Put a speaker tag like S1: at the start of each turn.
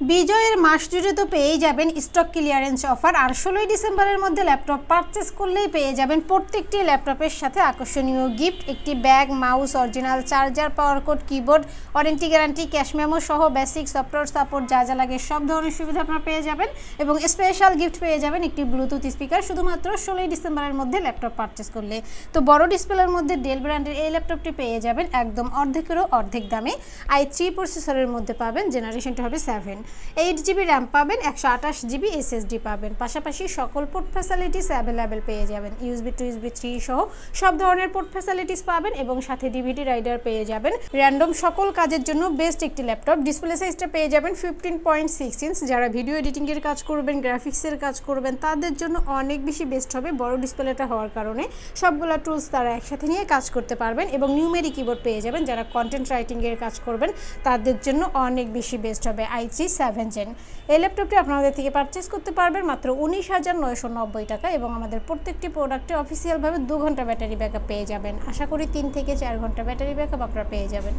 S1: বিজয়ের মাস জুড়ে তো পেয়েই যাবেন স্টক ক্লিয়ারেন্স অফার, আর 16ই ডিসেম্বরের মধ্যে ল্যাপটপ পারচেস করলেই পেয়ে যাবেন প্রত্যেকটি ল্যাপটপের সাথে আকর্ষণীয় গিফট, একটি bag, mouse, original charger, power cord, keyboard, warranty guarantee, cash memo সহ বেসিক সফটওয়্যার সাপোর্ট যা যা লাগে সব ধরনের সুবিধা আপনারা পেয়ে যাবেন। এবং স্পেশাল গিফট পেয়ে যাবেন একটি ব্লুটুথ স্পিকার শুধুমাত্র 16ই ডিসেম্বরের মধ্যে ল্যাপটপ পারচেস করলে। তো বড় ডিসপ্লের মধ্যে ডেল ব্র্যান্ডের এই ল্যাপটপটি পেয়ে যাবেন একদম অর্ধেকেরও অর্ধেক দামে। i3 প্রসেসরের মধ্যে পাবেন, জেনারেশনটা হবে 7। 8GB র্যাম পাবেন, 128GB SSD পাবেন, পাশাপাশি সকল পোর্ট ফ্যাসিলিটিস অ্যাভেলেবেল পেয়ে যাবেন। USB টু USB 3 সহ সব ধরনের পোর্ট ফ্যাসিলিটিস পাবেন এবং সাথে DVD রাইডার পেয়ে যাবেন। র্যান্ডম সকল কাজের জন্য বেস্ট একটি ল্যাপটপ। ডিসপ্লে সাইজটা পেয়ে যাবেন 15.6 ইঞ্চ। যারা ভিডিও এডিটিংয়ের কাজ করবেন, গ্রাফিক্সের কাজ করবেন তাদের জন্য অনেক বেশি বেস্ট হবে বড় ডিসপ্লেটা হওয়ার কারণে। সবগুলো টুলস তারা একসাথে নিয়ে কাজ করতে পারবেন এবং নিউমেরিক কিবোর্ড পেয়ে যাবেন। যারা কন্টেন্ট রাইটিংয়ের কাজ করবেন তাদের জন্য অনেক বেশি বেস্ট হবে i3 7 Gen। এই ল্যাপটপটি আপনাদের থেকে পারচেস করতে পারবেন মাত্র 19,990 টাকা এবং আমাদের প্রত্যেকটি প্রোডাক্টে অফিসিয়ালভাবে 2 ঘন্টা ব্যাটারি ব্যাকআপ পেয়ে যাবেন। আশা করি 3 থেকে 4 ঘন্টা ব্যাটারি ব্যাকআপ আপনারা পেয়ে যাবেন।